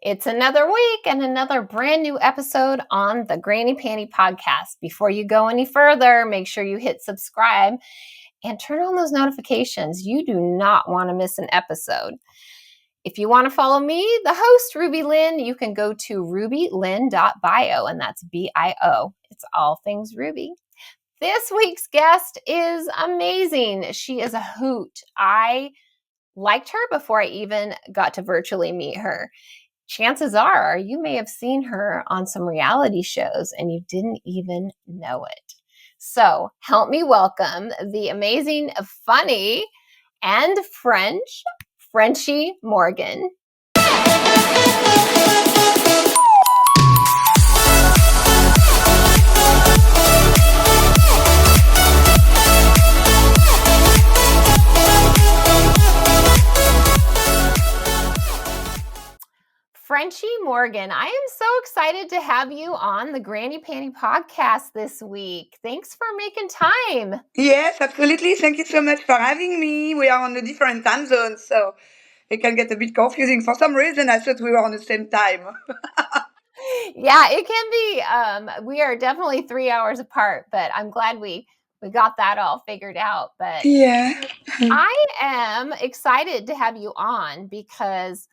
It's another week and another brand new episode on the Granny Panty Podcast. Before you go any further, make sure you hit subscribe and turn on those notifications. You do not want to miss an episode. If you want to follow me, the host, RubyLynne, you can go to rubylynne.bio, and that's bio. It's all things Ruby. This week's guest is amazing. She is a hoot. I liked her before I even got to virtually meet her. Chances are you may have seen her on some reality shows and you didn't even know it. So help me welcome the amazing, funny, and Frenchy Morgan. Frenchy Morgan, I am so excited to have you on the Granny Panty Podcast this week. Thanks for making time. Yes, absolutely. Thank you so much for having me. We are on a different time zone, so it can get a bit confusing. For some reason, I thought we were on the same time. Yeah, it can be. We are definitely 3 hours apart, but I'm glad we got that all figured out. But Yeah. I am excited to have you on because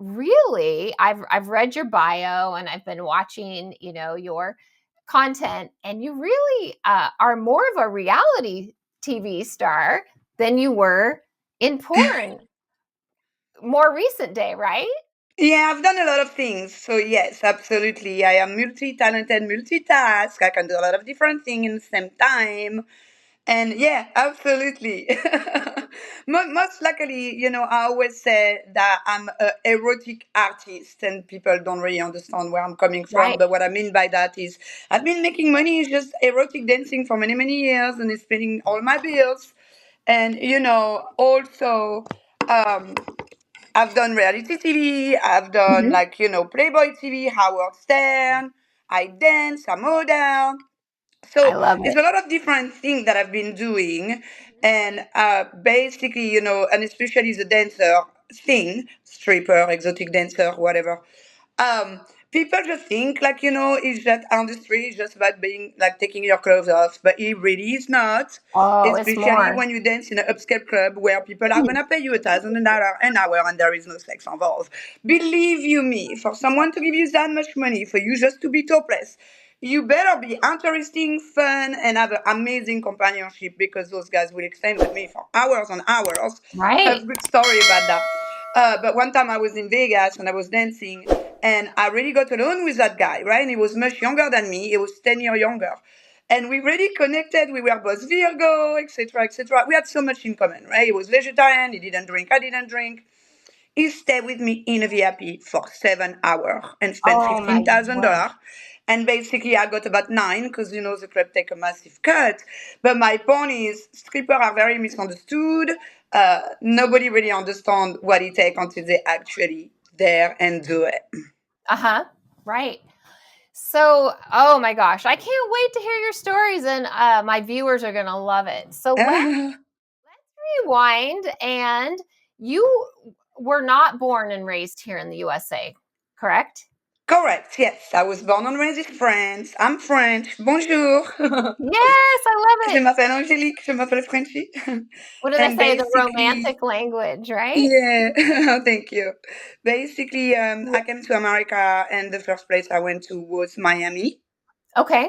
really, I've read your bio and I've been watching, your content, and you really are more of a reality TV star than you were in porn. More recent day, right? Yeah, I've done a lot of things. So yes, absolutely. I am multi-talented, multitask. I can do a lot of different things at the same time. And yeah, absolutely. Most luckily, I always say that I'm an erotic artist, and people don't really understand where I'm coming from. Right. But what I mean by that is I've been making money just erotic dancing for many, many years, and it's paying all my bills. And, also, um, I've done reality TV, I've done Playboy TV, Howard Stern, I dance, I model. I So love it's it. a lot of different things that I've been doing. And basically, and especially the dancer thing, stripper, exotic dancer, whatever. Um, People just think it's just industry, it's just about being like taking your clothes off, but it really is not. Oh, it's Especially more. when you dance in an upscale club where people are gonna pay you $1,000 an hour and there is no sex involved. Believe you me, for someone to give you that much money for you just to be topless, you better be interesting, fun, and have an amazing companionship, because those guys will explain with me for hours and hours. I have Right. a good story about that. But one time I was in Vegas and I was dancing, and I really got along with that guy, right? And he was much younger than me. He was 10 years younger. And we really connected. We were both Virgo, etc., etc. We had so much in common, right? He was vegetarian. He didn't drink. I didn't drink. He stayed with me in a VIP for 7 hours and spent Oh my word. $15,000. And basically, I got about 9 because, the club take a massive cut. But my point is, strippers are very misunderstood. Nobody really understands what it takes until they actually there and do it. Uh-huh. Right. So, oh my gosh, I can't wait to hear your stories, and my viewers are going to love it. So let's rewind. And you were not born and raised here in the USA, correct? Correct, yes. I was born and raised in France. I'm French. Bonjour. Yes, I love Je it. m'appelle Angélique. Je m'appelle Frenchy. What do they And say? The basically, romantic language, right? yeah, thank you. Basically, I came to America, and the first place I went to was Miami. Okay.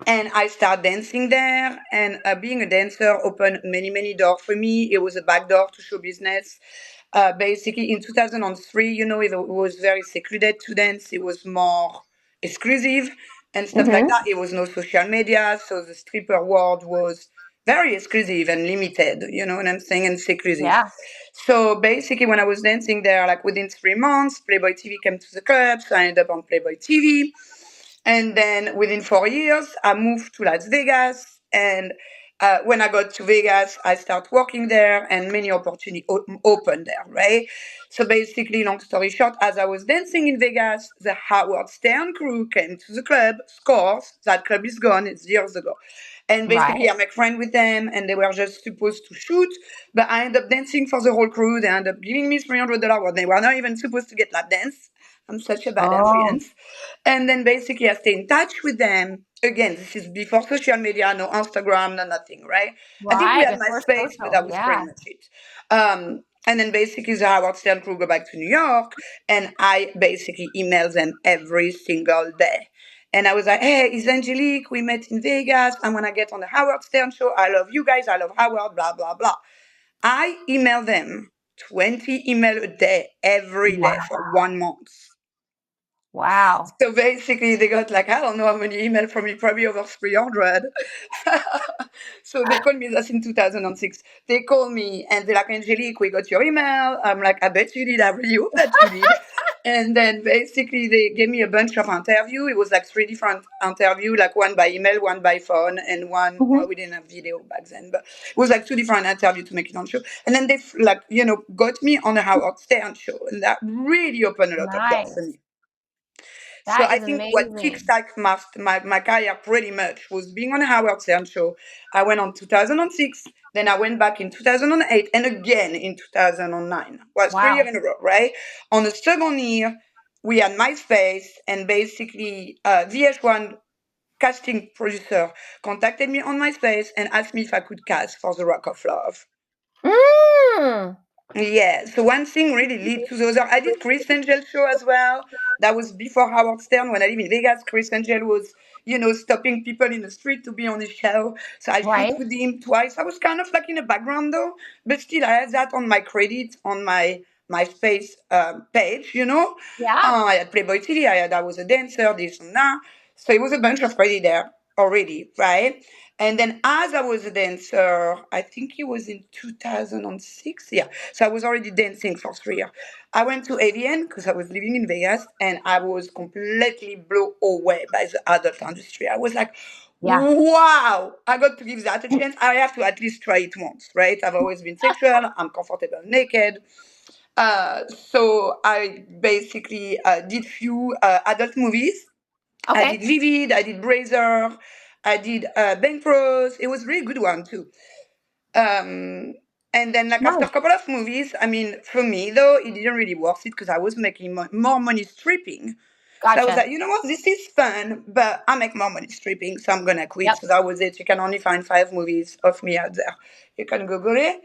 And I started dancing there. And being a dancer opened many, many doors for me. It was a back door to show business. Basically, in 2003, it was very secluded to dance. It was more exclusive and stuff like Mm-hmm. that. It was no social media. So the stripper world was very exclusive and limited, you know what I'm saying, and seclusive. Yeah. So basically, when I was dancing there, like within 3 months, Playboy TV came to the club. So I ended up on Playboy TV. And then within 4 years, I moved to Las Vegas. And when I got to Vegas, I started working there, and many opportunities opened there, right? So basically, long story short, as I was dancing in Vegas, the Howard Stern crew came to the club, scores. That club is gone, it's years ago. And basically, I make friends with them, and they were just supposed to shoot, but I ended up dancing for the whole crew. They ended up giving me $300 when they were not even supposed to get lap dance. I'm such a bad Oh, influence. And then basically, I stay in touch with them. Again, this is before social media, no Instagram, no nothing, right? I think we right. had Before MySpace, but social. that was Yeah. pretty much it. And then basically, the Howard Stern crew go back to New York, and I basically email them every single day. And I was like, hey, it's Angelique. We met in Vegas. I'm going to get on the Howard Stern show. I love you guys. I love Howard, blah, blah, blah. I email them 20 email a day, every Wow. day for 1 month. Wow. So basically, they got like, I don't know how many emails from me, probably over 300. So they called me, that's in 2006. They called me and they're like, Angelique, we got your email. I'm like, I bet you did. I really hope that you did. And then basically they gave me a bunch of interviews. It was like three different interviews, like one by email, one by phone, and one, Mhm. well, we didn't have video back then, but it was like two different interviews to make it on show. And then they like, got me on a Howard Stern show. And that really opened a lot of doors for Nice. me. So That I is think what amazing. kickstarted my career pretty much was being on a Howard Stern show. I went on 2006, then I went back in 2008, and again in 2009. Well, 3 years Wow. in a row, right? On the second year, we had MySpace, and basically VH1 casting producer contacted me on MySpace and asked me if I could cast for The Rock of Love. Mm. Yeah, so one thing really lead to the other. I did Chris Angel show as well. That was before Howard Stern. When I live in Vegas, Chris Angel was, stopping people in the street to be on his show. So I shoot Right. with him twice. I was kind of like in the background though, but still I had that on my credits on my MySpace page. Yeah. I had Playboy TV. I was a dancer, this and that. So it was a bunch of credit there already, right? And then as I was a dancer, I think it was in 2006. Yeah. So I was already dancing for 3 years. I went to AVN because I was living in Vegas and I was completely blown away by the adult industry. I was like, Yeah. wow, I got to give that a chance. I have to at least try it once, right? I've always been sexual. I'm comfortable naked. So I basically did few adult movies. I Okay. did Vivid, I did Brazer, I did Bank Bros. It was really good one too. Um, and then like after a Nice. couple of movies, I mean, for me though, it didn't really worth it because I was making more money stripping. So I was Gotcha. like, you know what, this is fun, but I make more money stripping, so I'm gonna quit. Yep. So that was it. You can only find 5 movies of me out there. You can Google it.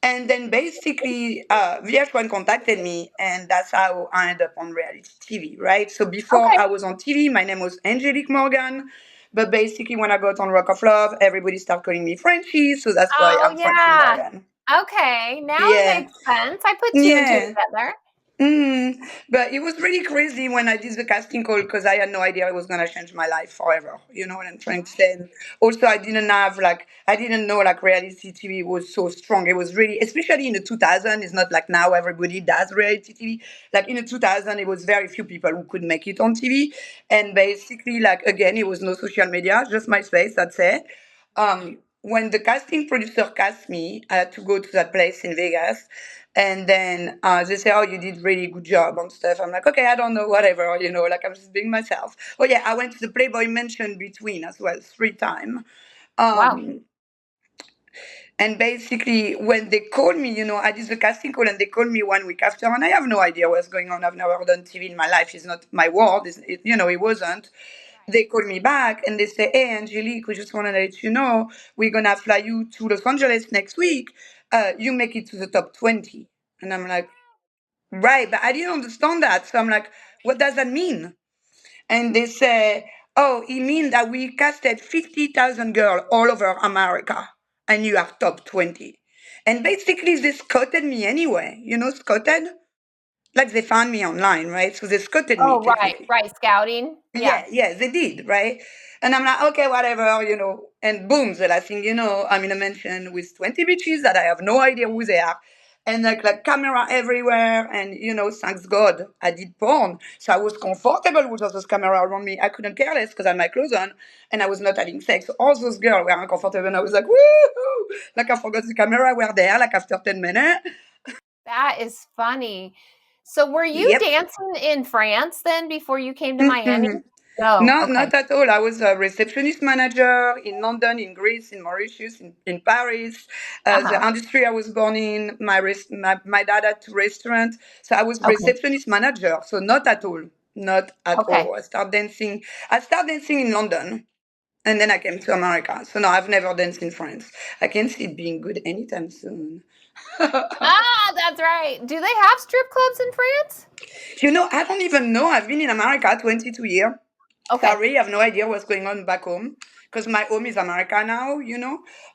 And then basically, VH1 contacted me, and that's how I ended up on reality TV, right? So before Okay. I was on TV, my name was Angelique Morgan. But basically, when I got on Rock of Love, everybody started calling me Frenchy, so that's why Oh I'm Frenchy yeah. Morgan. Okay. Now it Yeah, makes sense. I put two and two yeah. together. But it was really crazy when I did the casting call because I had no idea it was gonna change my life forever. You know what I'm trying to say? And also, I didn't know like reality TV was so strong. It was really, especially in the 2000s. It's not like now everybody does reality TV. Like in the 2000s, it was very few people who could make it on TV. And basically, like again, it was no social media, just MySpace. That's it. When the casting producer cast me, I had to go to that place in Vegas. And then they say, oh, you did really good job and stuff. I'm like, okay, I don't know, whatever, like I'm just being myself. Oh, yeah, I went to the Playboy Mansion between as well, 3 times. Wow. Um, and basically, when they called me, I did the casting call and they called me 1 week after, and I have no idea what's going on. I've never done TV in my life. It's not my world. It wasn't. They called me back and they say, hey, Angelique, we just want to let you know we're going to fly you to Los Angeles next week. You make it to the top 20. And I'm like, right, but I didn't understand that. So I'm like, what does that mean? And they say, oh, it means that we casted 50,000 girls all over America and you are top 20. And basically, they scouted me anyway. You know, scouted? Like they found me online, right? So they scouted me Oh, right. technically. Right. Scouting. Yeah. Yeah, they did, right? And I'm like, okay, whatever, And boom, the last thing you know, I'm in a mansion with 20 bitches that I have no idea who they are. And like camera everywhere. And, thanks God, I did porn. So I was comfortable with all those camera around me. I couldn't care less because I had my clothes on and I was not having sex. So all those girls were uncomfortable. And I was like, woo! Like I forgot the camera were there, like after 10 minutes. That is funny. So were you Yep. dancing in France then before you came to Miami? Mm-mm. No. No, Okay. not at all. I was a receptionist manager in London, in Greece, in Mauritius, in Paris. The Uh-huh. industry I was born in, my dad had two restaurants. So I was Okay. receptionist manager. So not at all. Not at Okay. all. I started dancing in London. And then I came to America. So no, I've never danced in France. I can see it being good anytime soon. Ah, that's right. Do they have strip clubs in France? I don't even know. I've been in America 22 years. So I Okay. really have no idea what's going on back home because my home is America now.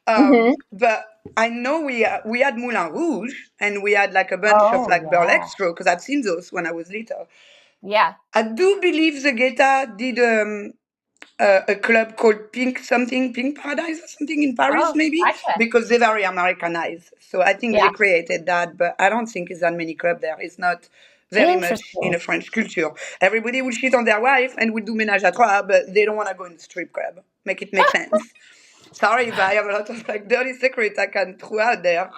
Mm-hmm. But I know we had Moulin Rouge and we had like a bunch of Oh, like yeah. burlesque show because I've seen those when I was little. Yeah. I do believe the Geta did a club called Pink Paradise or something in Paris, Oh, maybe, gotcha. because they're very Americanized. So I think they Yeah. created that, but I don't think it's that many clubs there. It's not very much in Interesting. a French culture. Everybody will cheat on their wife and will do ménage à trois, but they don't want to go in the strip club. Make it make sense. Sorry, but I have a lot of like dirty secrets I can throw out there.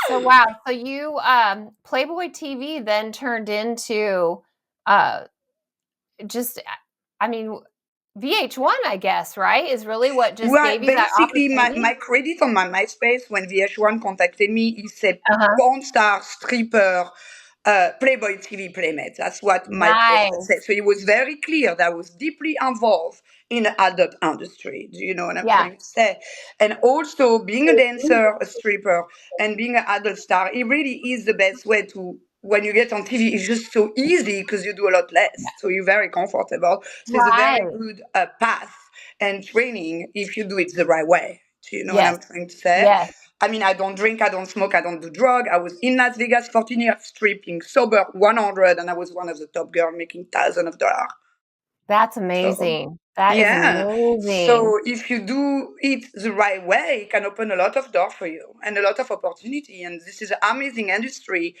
So wow. So you Playboy TV then turned into uh just I mean VH1, I guess, right? Is really what just Right. gave you that Basically, opportunity? my credit on my MySpace when VH1 contacted me, he said Uh-huh. porn star, stripper, Playboy TV playmate. That's what my profile Nice. said. So it was very clear that I was deeply involved in the adult industry. Do you know what I'm Yeah. trying to say? And also being a dancer, a stripper, and being an adult star, it really is the best way to. When you get on TV, it's just so easy because you do a lot less. So you're very comfortable. So it's a very Right. good path and training if you do it the right way. Do you know what Yes. I'm trying to say? Yes. I mean, I don't drink, I don't smoke, I don't do drug. I was in Las Vegas 14 years stripping, sober 100, and I was one of the top girls making thousands of dollars. That's So amazing. That is yeah. amazing. So if you do it the right way, it can open a lot of doors for you and a lot of opportunity. And this is an amazing industry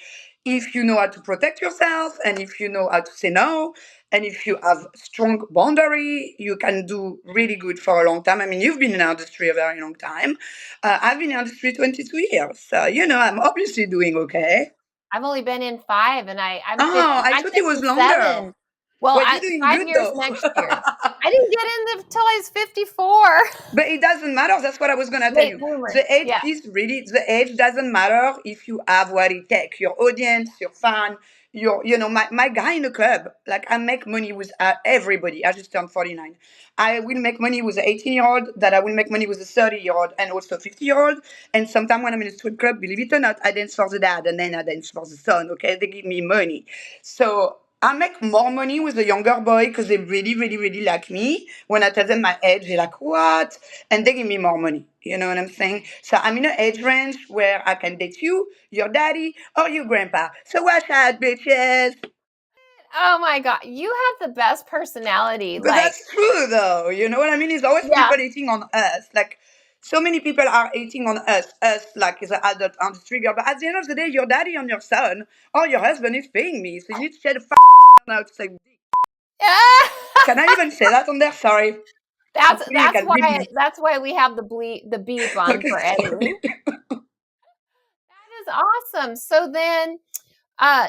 if you know how to protect yourself and if you know how to say no. And if you have strong boundary, you can do really good for a long time. I mean, you've been in the industry a very long time. I've been in the industry 22 years. So, I'm obviously doing okay. I've only been in 5 and I'm Oh, 50 I I'm thought it was longer. 57. Well, Well, you're doing 5 good years though. next year. I didn't get in until I was 54. But it doesn't matter. That's what I was gonna tell Late you. bloomer. The Yeah. age doesn't matter if you have what it takes. Your audience, your fan, my guy in the club. Like I make money with everybody. I just turned 49. I will make money with an 18-year-old. That I will make money with a 30-year-old and also a 50-year-old. And sometimes when I'm in a strip club, believe it or not, I dance for the dad and then I dance for the son. Okay, they give me money. So I make more money with a younger boy because they really, really, really like me. When I tell them my age, they're like, what? And they give me more money. You know what I'm saying? So I'm in an age range where I can date you, your daddy, or your grandpa. So watch out, bitches. Oh my god. You have the best personality. But Like, that's true, though. You know what I mean? It's always yeah. people hating on us. Like, so many people are hating on us, like, as an adult industry girl. But at the end of the day, your daddy and your son or your husband is paying me. So you need to shut the out to say, can I even say that on there? Sorry. Hopefully you can beat me. That's why we have the beep on Okay, for sorry. editing. That is awesome. So then uh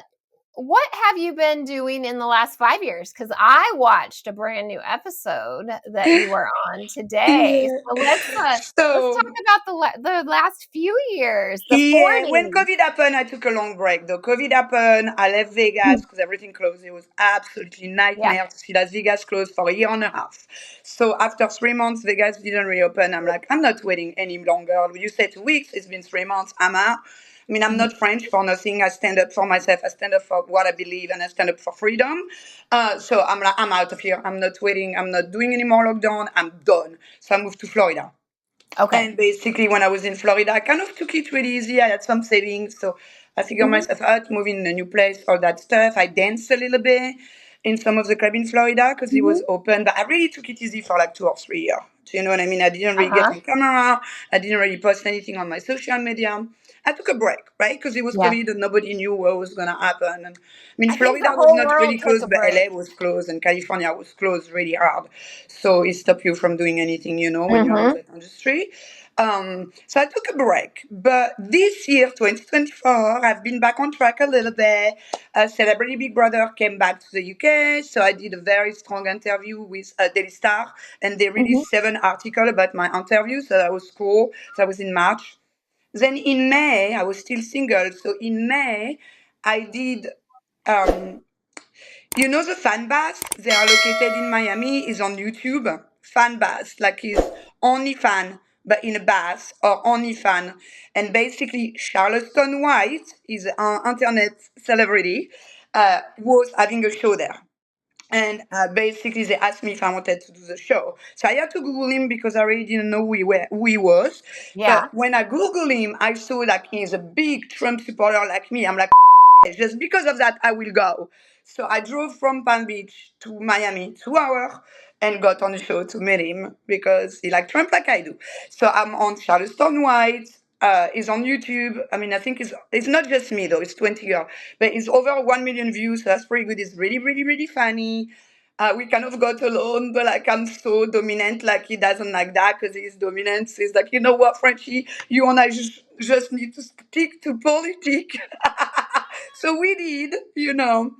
what have you been doing in the last 5 years? Because I watched a brand new episode that you were on today. Yeah. So let's talk So about the last few years, the yeah, when 40s. COVID happened, I took a long break. Though COVID happened, I left Vegas because everything closed. It was absolutely Yeah. nightmare to see Las Vegas closed for a year and a half. So after 3 months, Vegas didn't reopen. I'm like, I'm not waiting any longer. You say 2 weeks, it's been 3 months. I'm out. I mean, I'm Mhm. not French for nothing. I stand up for myself. I stand up for what I believe, and I stand up for freedom. So I'm like, I'm out of here. I'm not waiting. I'm not doing any more lockdown. I'm done. So I moved to Florida. Okay. And basically, when I was in Florida, I kind of took it really easy. I had some savings, so I figured Mhm. myself out, moving in a new place, all that stuff. I danced a little bit in some of the club in Florida because it was Mhm. open, but I really took it easy for like 2 or 3 years. Do you know what I mean? I didn't really get Uh-huh. on camera. I didn't really post anything on my social media. I took a break, right? Because it was Yeah. COVID and nobody knew what was going to happen. And I mean, I think Florida the was whole not really world took a closed, but break. LA was closed and California was closed really hard. So it stopped you from doing anything, when you're in Mhm. that industry. So I took a break. But this year, 2024, I've been back on track a little bit. Celebrity Big Brother came back to the UK, so I did a very strong interview with Daily Star, and they Hmm. released 7 articles about my interview, so that was cool. So that was in March. Then in May, I was still single, so in May, I did um, you know the fan baths? They are located in Miami. Is on YouTube. Fan baths, like is only fan, but in a bath or only fan. And basically, Charleston White is an internet celebrity. Was having a show there. And basically, they asked me if I wanted to do the show. So I had to Google him because I really didn't know who he was. But Yeah. when I Googled him, I saw like he's a big Trump supporter like me. I'm like, yes, just because of that, I will go. So I drove from Palm Beach to Miami, 2 hours, and got on the show to meet him because he liked Trump like I do. So I'm on Charleston White. Is on YouTube. I mean, I think it's not just me though. It's 20 years, but it's over 1 million views. So that's pretty good. It's really, really, really funny. We kind of got along, but like I'm so dominant. Like he doesn't like that because he's dominant. So he's like, you know what, Frenchy, you and I just need to stick to politics. So we did, you know.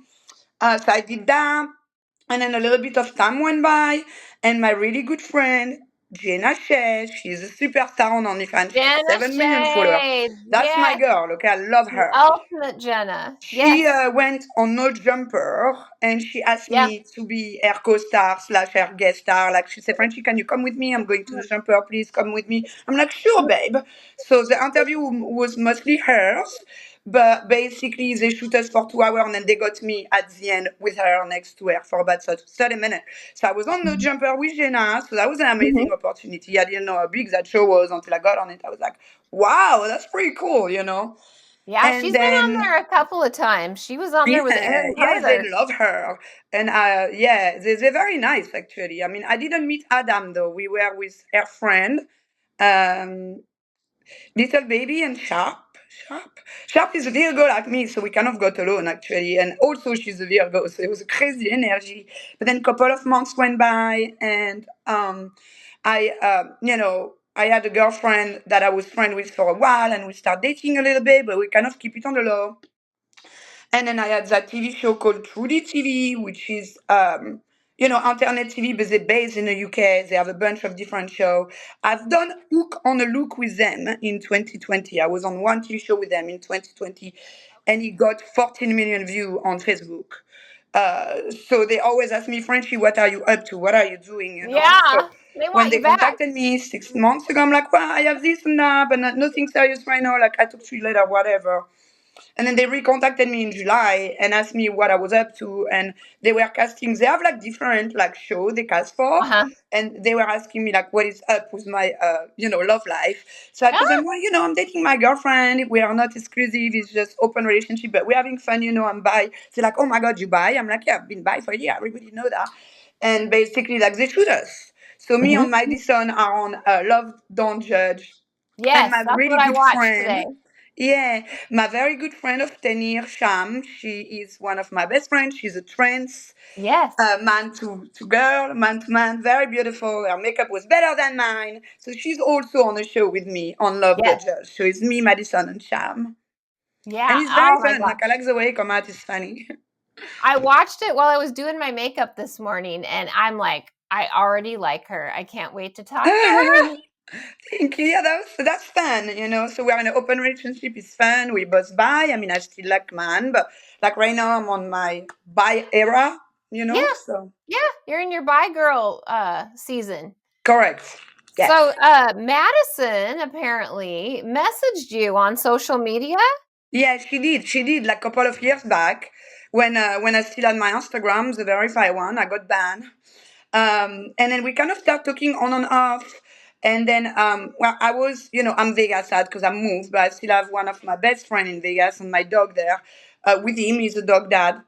So I did that. And then a little bit of time went by, and my really good friend, Jenna Shea, she's a superstar on OnlyFans. She has Jenna 7 million followers. Shade. That's my Yes. girl. Okay, I love The her. ultimate Jenna. She Yes. went on No Jumper and she asked Yeah. me to be her co-star slash her guest star. Like she said, Frenchy, can you come with me? I'm going to No Jumper. Please come with me. I'm like, sure, babe. So the interview was mostly hers, but basically they shoot us for 2 hours and then they got me at the end with her next to her for about 30 minutes. So I was on No Jumper with Jenna. So that was an Mhm. amazing opportunity. I didn't know how big that show was until I got on it. I was like, wow, that's pretty cool, you know? Yeah, And she's been on then there a couple of times. She was on there with yeah, Aaron yeah, they Carter. love her. And yeah, they're very nice actually. I mean, I didn't meet Adam though. We were with her friend, um, Little Baby and Sharp. Sharp. Sharp is a Virgo like me, so we kind of got alone actually. And also she's a Virgo, so it was a crazy energy. But then a couple of months went by and I had a girlfriend that I was friend with for a while and we started dating a little bit, but we kind of keep it on the low. And then I had that TV show called Trudy TV, which is, internet TV, but they're based in the UK. They have a bunch of different shows. I've done Hook on a Look with them in 2020. I was on one TV show with them in 2020, and it got 14 million views on Facebook. So they always ask me, Frenchy, what are you up to? What are you doing? You know? So Yeah, they when want they you back. contacted me 6 months ago, I'm like, well, I have this and that, but nothing serious right now. Like, I talk to you later, whatever. And then they recontacted me in July and asked me what I was up to. And they were casting, they have like different like shows they cast for. Uh-huh. And they were asking me like what is up with my, love life. So I told Ah, them, well, I'm dating my girlfriend. We are not exclusive. It's just open relationship, but we're having fun. I'm bi. They're like, oh my God, you bi? I'm like, yeah, I've been bi for a year. Everybody know that. And basically like they shoot us. So me and mhm. my son are on Love, Don't Judge. And Yes, my that's really what I good watched friend, today. yeah, my very good friend of 10 years, Sham, she is one of my best friends. She's a trans Yes. man to girl, man to man, very beautiful. Her makeup was better than mine. So she's also on a show with me on Love the Yes. Judge. So it's me, Madison, and Sham. And Yeah. it's very Oh my fun. Like, I gosh. like the way it come out. It's funny. I watched it while I was doing my makeup this morning, and I'm like, I already like her. I can't wait to talk to her. Thank you. Yeah, that's fun. So we're in an open relationship. It's fun. We both bi. I mean, I still like man, but like right now I'm on my bi era. Yeah. So Yeah, you're in your Bye Girl season. correct. Yes. So, Madison apparently messaged you on social media. Yeah, she did. She did like a couple of years back when I still had my Instagram, the verified one. I got banned. And then we kind of start talking on and off. And then, well, I'm Vegas sad because I moved, but I still have one of my best friend in Vegas and my dog there. With him, he's a dog dad.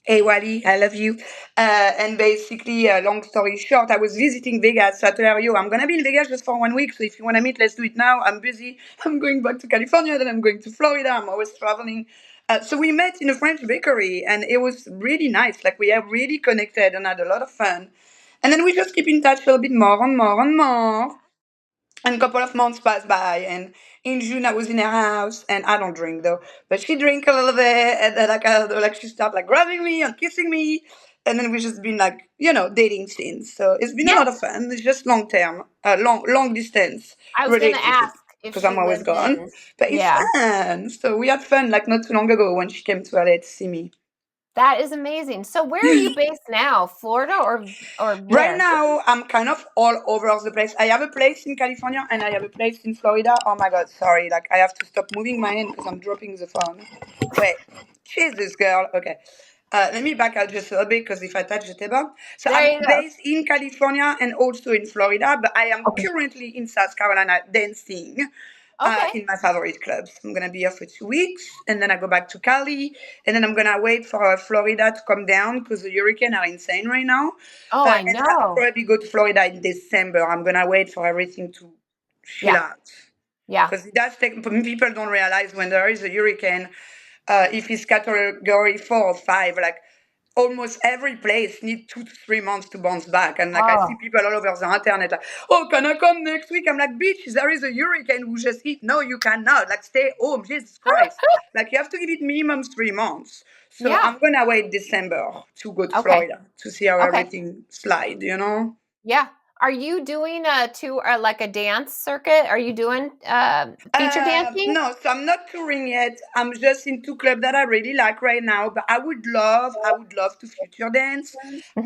Hey Wally, I love you. And basically, long story short, I was visiting Vegas. So I told her, yo, I'm gonna be in Vegas just for 1 week. So if you wanna meet, let's do it now. I'm busy. I'm going back to California, then I'm going to Florida. I'm always traveling. So we met in a French bakery, and it was really nice. Like we have really connected and had a lot of fun. And then we just keep in touch a little bit more and more and more. And a couple of months passed by, and in June I was in her house, and I don't drink though, but she drank a little bit, and then like she started like grabbing me and kissing me, and then we just been like dating since. So it's been a Yeah. lot of fun. It's just long term, long distance I was going to relationship ask if because she I'm always lived gone, in. but it's Yeah. fun. So we had fun like not too long ago when she came to LA to see me. That is amazing. So where are you based now? Florida or Right where? now, I'm kind of all over the place. I have a place in California and I have a place in Florida. Oh my God, sorry. Like, I have to stop moving my hand because I'm dropping the phone. Wait, Jesus, girl. Okay. Let me back out just a little bit because if I touch the table. So There I'm you go. based in California and also in Florida, but I am Okay. currently in South Carolina dancing Okay. in my favorite clubs. I'm gonna be here for 2 weeks, and then I go back to Cali, and then I'm gonna wait for Florida to come down because the hurricanes are insane right now. Oh, I And then I'll know. probably go to Florida in December. I'm gonna wait for everything to chill Yeah. out Yeah. because it does take. People don't realize when there is a hurricane, if it's category 4 or 5, like almost every place need 2 to 3 months to bounce back. And like I see Oh, people all over the internet like, oh, can I come next week? I'm like, bitch, there is a hurricane who just hit. No, you cannot. Like, stay home. Jesus Christ. Like, you have to give it minimum 3 months. So yeah. I'm gonna wait December to go to Okay. Florida to see how Okay. everything slide. Yeah. Are you doing a tour, like a dance circuit? Are you doing feature dancing? No, so I'm not touring yet. I'm just in 2 clubs that I really like right now. But I would love to future dance.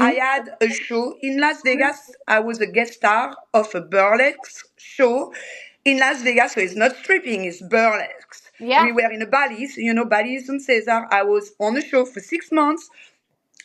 I Hmm. had a show in Las Vegas. I was a guest star of a burlesque show in Las Vegas. So it's not stripping, it's burlesque. Yeah. We were in a Bally's, Bally's on Cesar. I was on the show for 6 months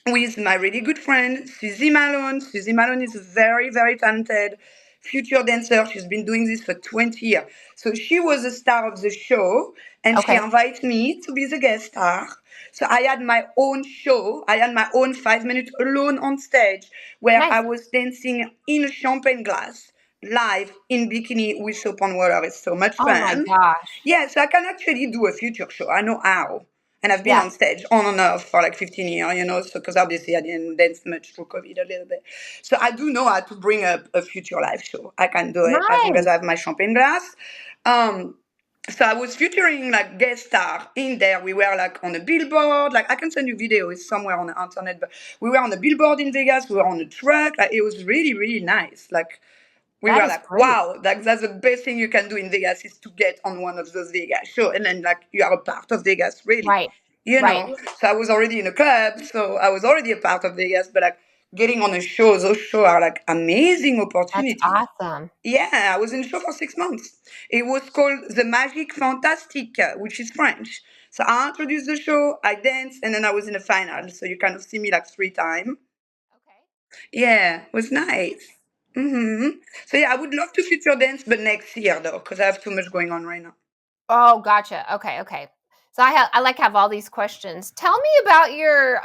with my really good friend Susie Malone. Susie Malone is a very, very talented future dancer. She's been doing this for 20 years. So she was the star of the show and she Okay. invited me to be the guest star. So I had my own show. I had my own 5 minutes alone on stage where Nice. I was dancing in a champagne glass live in bikini with soap and water. It's so much Oh my fun. gosh. Yeah, so I can actually do a future show. I know how. And I've been Yeah. on stage on and off for like 15 years, so because obviously I didn't dance much through COVID a little bit. So I do know how to bring up a future live show. I can do it as long as Nice. I have my champagne glass. Um, so I was featuring like guest star in there. We were like on a billboard. Like I can send you videos somewhere on the internet, but we were on a billboard in Vegas. We were on a truck. Like it was really, really nice. Like we That were is like, great. wow, like that's the best thing you can do in Vegas is to get on one of those Vegas shows. And then like you are a part of Vegas, really. Right. You Right. know. So I was already in a club, so I was already a part of Vegas, but like getting on a show, those shows are like amazing That's opportunity. awesome. Yeah, I was in the show for 6 months. It was called The Magic Fantastique, which is French. So I introduced the show, I danced, and then I was in the final. So you kind of see me like 3 times. Okay. Yeah, it was nice. So yeah, I would love to feature dance, but next year though, because I have too much going on right now. Oh, gotcha. Okay, okay. So I like have all these questions. Tell me about your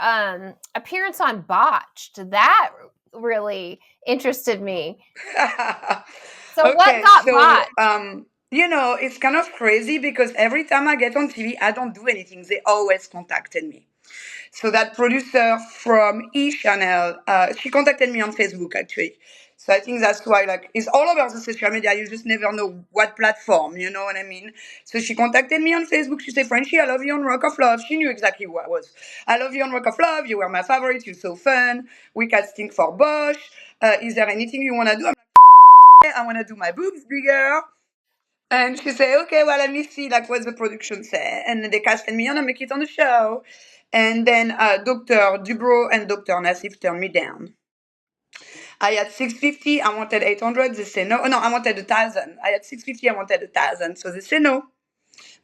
appearance on Botched. That really interested me. So what Okay, got so botched? it's kind of crazy because every time I get on TV, I don't do anything. They always contacted me. So that producer from E Channel, she contacted me on Facebook actually. So I think that's why like it's all over the social media. You just never know what platform, you know what I mean? So she contacted me on Facebook. She said, Frenchy, I love you on Rock of Love. She knew exactly who I was. I love you on Rock of Love. You were my favorite. You're so fun. We casting for Bosch. Is there anything you want to do? I'm like, I want to do my boobs bigger. And she said, okay, well, let me see like what the production say. And then they casted me on and make it on the show. And then Dr. Dubrow and Dr. Nassif turned me down. I had 650, I wanted 800, they say no. Oh, no, I wanted 1,000. I had 650, I wanted 1,000. So they say no.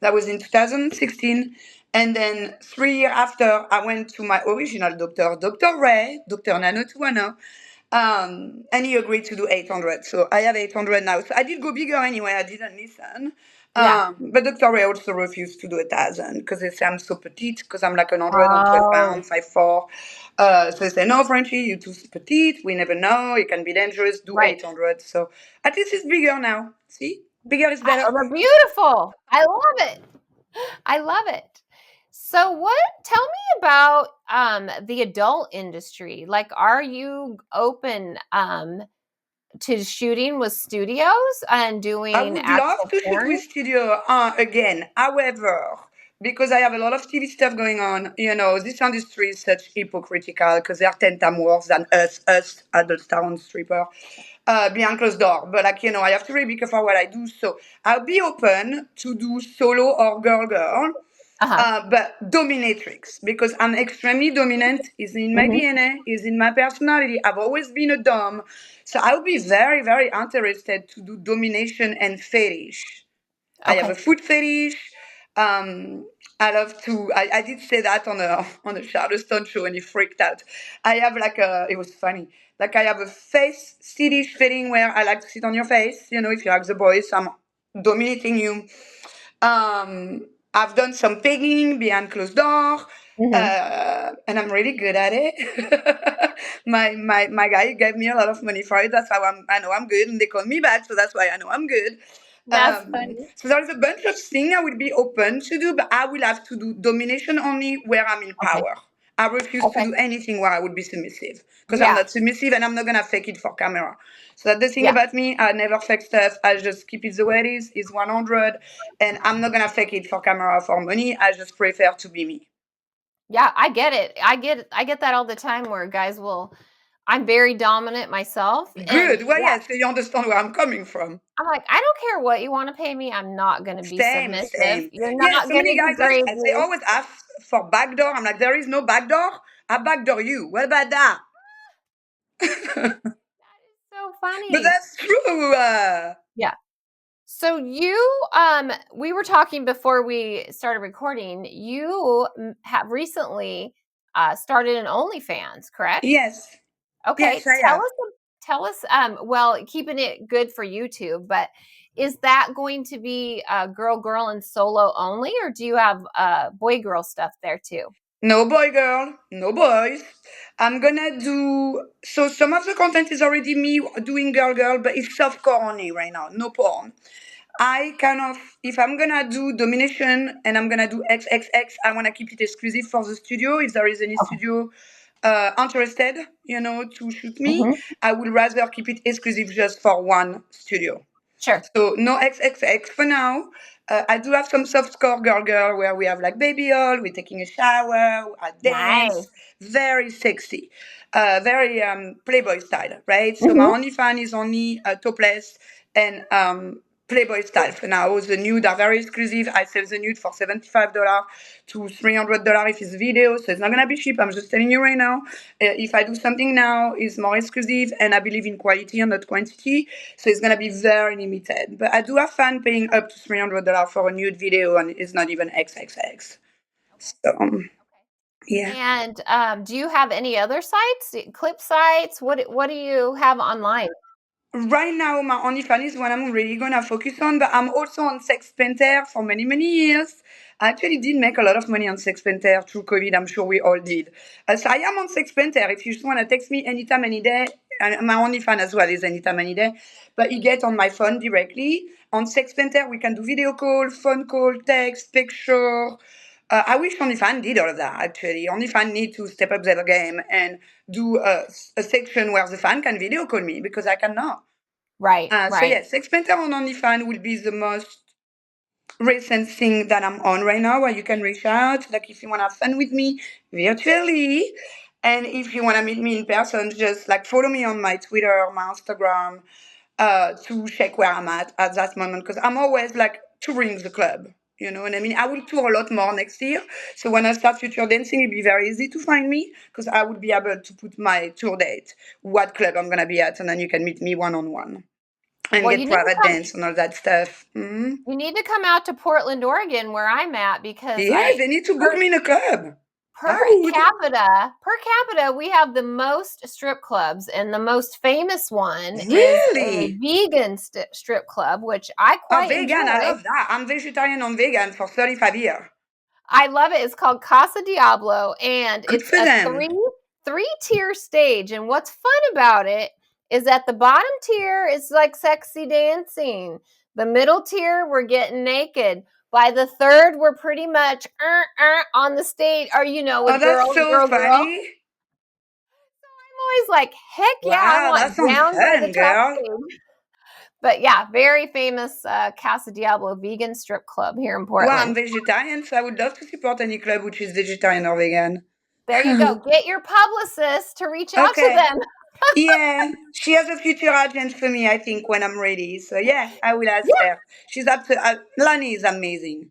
That was in 2016. And then 3 years after, I went to my original doctor, Dr. Ray, Dr. Nano Tuano, and he agreed to do 800. So I have 800 now. So I did go bigger anyway. I didn't listen. Yeah. But Dr. Ray also refused to do 1,000 because they say I'm so petite because I'm like 112 Oh, pounds, 5'4". So they say, no, Frenchy, you're too petite. We never know. It can be dangerous. Do right. 800. So at least it's bigger now. See? Bigger is better. Oh, they're beautiful. I love it. I love it. So what tell me about the adult industry. Like are you open to shooting with studios and doing I would love actual to shoot porn? with studio again. However, because I have a lot of TV stuff going on, this industry is such hypocritical because they are 10 times worse than us adult star on stripper behind closed door. But I have to really be careful what I do. So I'll be open to do solo or girl. Uh-huh. But dominatrix, because I'm extremely dominant, is in my Hmm. DNA, is in my personality. I've always been a dom. So I would be very, very interested to do domination and fetish. I have a Okay. foot fetish. Um, I love to. I did say that on a Charleston show, and he freaked out. I have It was funny. Like I have a face fetish fitting where I like to sit on your face. If you like the boys, I'm dominating you. I've done some pegging behind closed door, Hmm. and I'm really good at it. My guy gave me a lot of money for it. That's how I know I'm good, and they call me back, so that's why I know I'm good. That's funny. So there's a bunch of things I will be open to do, but I will have to do domination only where I'm in Okay. power. I refuse to Okay. do anything where I would be submissive because I'm Yeah. not submissive and I'm not gonna fake it for camera. So that's the thing Yeah. about me. I never fake stuff. I just keep it the way it is. It's 100, and I'm not gonna fake it for camera or for money. I just prefer to be me. Yeah, I get it. I get that all the time where guys will I'm very dominant myself and Good. Well, yeah, yeah. So you understand where I'm coming from. I'm like, I don't care what you want to pay me. I'm not going to be Same, submissive. same. You're Yeah. not So going many to guys, degrade they me. always ask for backdoor. I'm like, there is no backdoor. I backdoor you. What about that? So But funny. that's true. Yeah. So you we were talking before we started recording. You have recently started an OnlyFans, correct? Yes. Yes, Okay, I have. tell us well, keeping it good for YouTube, but is that going to be girl and solo only, or do you have boy girl stuff there too? No boy, girl. No boys. I'm gonna do. So some of the content is already me doing girl, but it's softcore only right now. No porn. I kind of, if I'm gonna do domination and I'm gonna do XXX, I wanna keep it exclusive for the studio. If there is any Okay. studio interested, to shoot me, Hmm. I would rather keep it exclusive just for one studio. Sure. So no XXX for now. I do have some softcore girl where we have like baby oil, we're taking a shower, I dance, Nice. very sexy, very Playboy style, right? So my Hmm. OnlyFans is only topless and Playboy style for now. The nude are very exclusive. I sell the nude for $75 to $300 if it's video, so it's not gonna be cheap. I'm just telling you right now. If I do something now, it's more exclusive, and I believe in quality and not quantity, so it's gonna be very limited. But I do have fun paying up to $300 for a nude video, and it's not even XXX. So yeah. And do you have any other sites, clip sites? What do you have online? Right now, my OnlyFans is what I'm really gonna focus on, but I'm also on Sex Panther for many, many years. I actually did make a lot of money on Sex Panther through COVID. I'm sure we all did. So I am on Sex Panther. If you just wanna text me anytime, any day, and my OnlyFans as well is anytime, any day. But you get on my phone directly. On Sex Panther, we can do video call, phone call, text, picture. I wish OnlyFans did all of that, actually. OnlyFans need to step up their game and do a section where the fan can video call me because I cannot. Right, So right. yes, Expander on OnlyFans will be the most recent thing that I'm on right now, where you can reach out, like if you want to have fun with me virtually, and if you want to meet me in person, just like follow me on my Twitter or my Instagram to check where I'm at that moment, because I'm always like touring the club. You know what I mean? I will tour a lot more next year. So when I start future dancing, it'll be very easy to find me because I will be able to put my tour date, what club I'm gonna be at, and then you can meet me one on one and Well, get private dance and all that stuff. you need to come out to Portland, Oregon, where I'm at, because Yeah, they need to book per me in a club. I per would. capita, we have the most strip clubs, and the most famous one is a Really? vegan strip club, which I Oh, quite vegan. I enjoy. love that. I'm vegetarian and vegan for 35 years. I love it. It's called Casa Diablo, and Good it's for a them. three tier stage. And what's fun about it is at the bottom tier is like sexy dancing. The middle tier, we're getting naked. By the third, we're pretty much on the stage, or Oh, with that's girl, so girl, girl. funny. always like, heck yeah, I Wow, that want sounds down by the fun, top girl. stage. But yeah, very famous Casa Diablo vegan strip club here in Well, I'm Portland. vegetarian, so I would love to support any club which is vegetarian or vegan. There you go. Get your publicist to reach out to Okay. them. Yeah, she has a future agent for me, I think, when I'm ready. So yeah, I will ask Yeah. her. She's absolutely, Lani is amazing.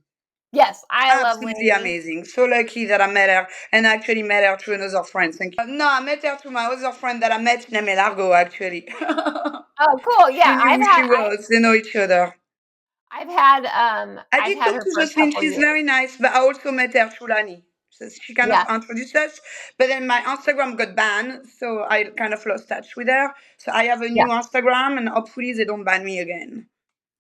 Yes, I love Absolutely Lainey. amazing. So lucky that I met her and actually met her through another friend. Thank you. No, I met her through my other friend that I met named Largo, actually. Oh, cool. She Yeah, knew who she was. They know each other. I've had I I've did had talk her to for a Jocelyn. couple She's years. very nice, but I also met her through Lani. So she kind of Yeah. introduced us. But then my Instagram got banned, so I kind of lost touch with her. So I have a Yeah. new Instagram, and hopefully they don't ban me again.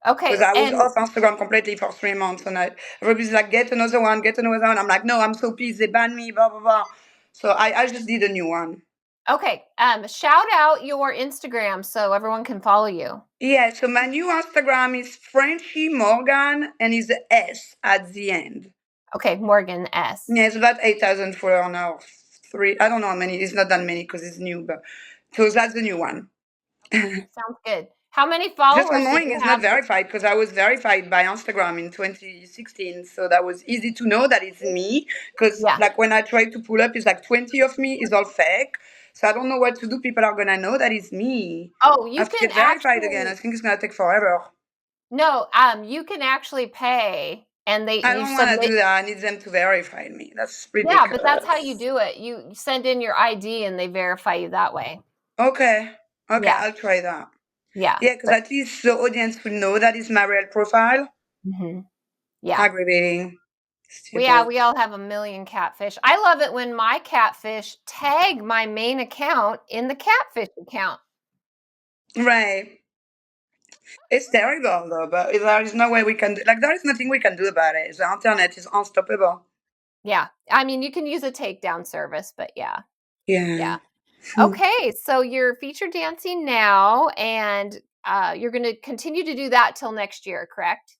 Because Okay. I was And off Instagram completely for 3 months, and everybody's like, get another one, get another one. I'm like, no, I'm so pissed. They banned me, blah, blah, blah. So I just did a new one. okay. Shout out your Instagram so everyone can follow you. Yeah, so my new Instagram is Frenchy Morgan, and it's a S at the end. Okay, Morgan S. Yeah, it's about 8,000 followers now. I don't know how many. It's not that many because it's new, but so that's the new one. Sounds good. How many Just followers did annoying, you it's have? not verified because I was verified by Instagram in 2016, so that was easy to know that it's me. Because Yeah. like when I try to pull up, it's like 20 of me is all fake. So I don't know what to do. People are gonna know that it's me. Oh, I you have to can get verified again. I actually think it's gonna take forever. no, you can actually pay and I you don't want to submit. do that. I need them to verify me. That's Yeah, but that's how you ridiculous. do it. You send in your ID and they verify you that way. Okay. Okay, Yeah. I'll try that. Yeah. Yeah, because But at least the audience will know that is my real profile. yeah. Aggravating. We Stupid. all have a million catfish. I love it when my catfish tag my main account in the catfish account. Right. It's terrible though, but there is no way we can like there is nothing we can do about it. The internet is unstoppable. Yeah. I mean, you can use a takedown service, but yeah. Yeah. Yeah. Okay, so you're featured dancing now and you're going to continue to do that till next year, correct?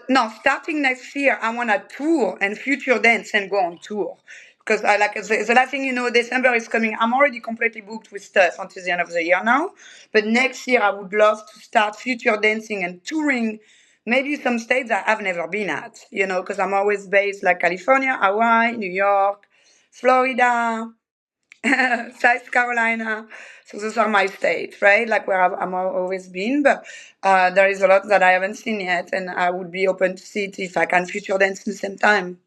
No, starting next year, I want to tour and future dance and go on tour. Because I like the last thing you know, December is coming. I'm already completely booked with stuff until the end of the year now. But next year, I would love to start future dancing and touring. Maybe some states that I've never been at, because I'm always based like California, Hawaii, New York, Florida, South Carolina. So those are my states, right? Like where I'm always been. But there is a lot that I haven't seen yet, and I would be open to see it if I can future dance at the same time.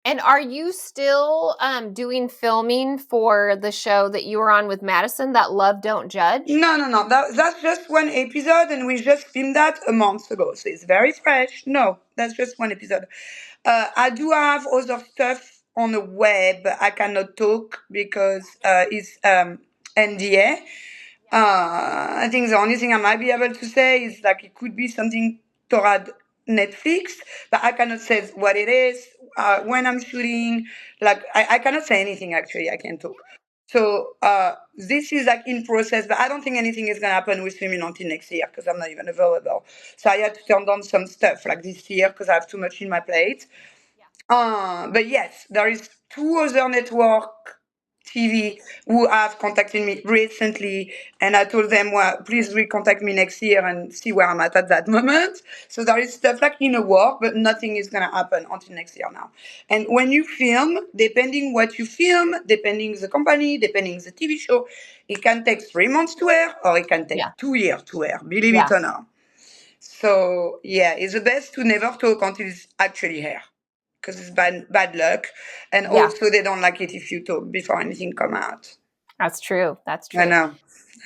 And are you still doing filming for the show that you were on with Madison, that Love Don't Judge? No. That's just one episode, and we just filmed that a month ago. So it's very fresh. No, that's just one episode. I do have other stuff on the web. I cannot talk because it's NDA. I think the only thing I might be able to say is like it could be something toward Netflix, but I cannot say what it is, when I'm shooting. Like I cannot say anything actually. I can't talk. So this is like in process, but I don't think anything is gonna happen with me until next year because I'm not even available. So I had to turn down some stuff like this year because I have too much in my plate. But yes, there is two other network TV who have contacted me recently, and I told them, well, please recontact me next year and see where I'm at that moment. So there is stuff like in the work, but nothing is gonna happen until next year now. And when you film, depending what you film, depending the company, depending the TV show, it can take 3 months to air, or it can Yeah. take 2 years to air. Believe Yeah. it or not. So yeah, it's the best to never talk until it's actually here because it's bad luck, and Yeah. also they don't like it if you talk before anything come out. That's true. That's I true. know.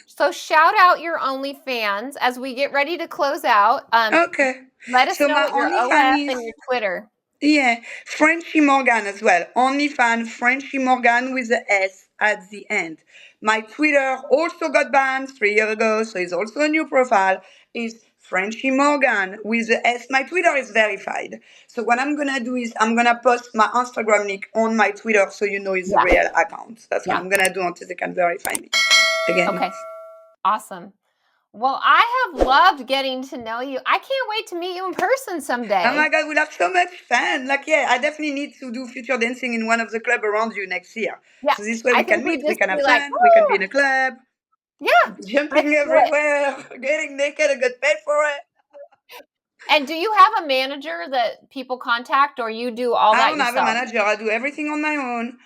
So shout out your OnlyFans as we get ready to close out. Okay. Let us So know my what your OnlyFans OF is, and your Twitter. yeah, Frenchy Morgan as well. OnlyFans Frenchy Morgan with the S at the end. My Twitter also got banned 3 years ago, so it's also a new profile. Is Frenchy Morgan with the S. My Twitter is verified. So what I'm gonna do is I'm gonna post my Instagram link on my Twitter so you know it's a Yeah. real account. That's what Yeah. I'm gonna do until they can verify me again. Okay. Awesome. Well, I have loved getting to know you. I can't wait to meet you in person someday. Oh my God, we'll have so much fun. Like, yeah, I definitely need to do future dancing in one of the clubs around you next year. Yeah, So this way I we think can we meet, we just can have be like, fun, we can be woo! in a club, Yeah, jumping let's do it. everywhere, getting naked and get paid for it. And do you have a manager that people contact, or you do all I that don't have a yourself? manager. I do everything on my own.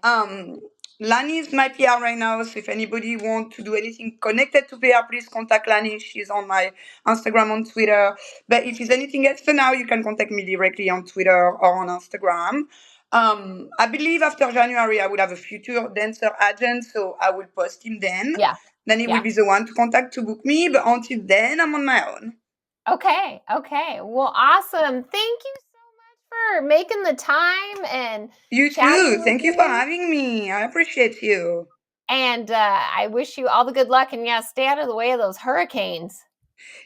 Okay. Lani is my PR right now, so if anybody wants to do anything connected to PR, please contact Lani. She's on my Instagram, on Twitter. But if it's anything else for now, you can contact me directly on Twitter or on Instagram. I believe after January, I will have a future dancer agent, so I will post him then. Yeah. Then he will be the one to contact to book me. But until then, I'm on my own. Okay. Well, awesome. Thank you so much for making the time and You chatting too. with Thank you for me. having me. I appreciate you. And I wish you all the good luck. And yeah, stay out of the way of those hurricanes.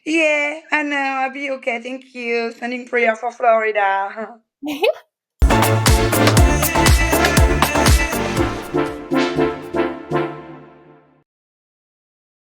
Yeah, I know. I'll be okay. Thank you. Sending prayer for Florida.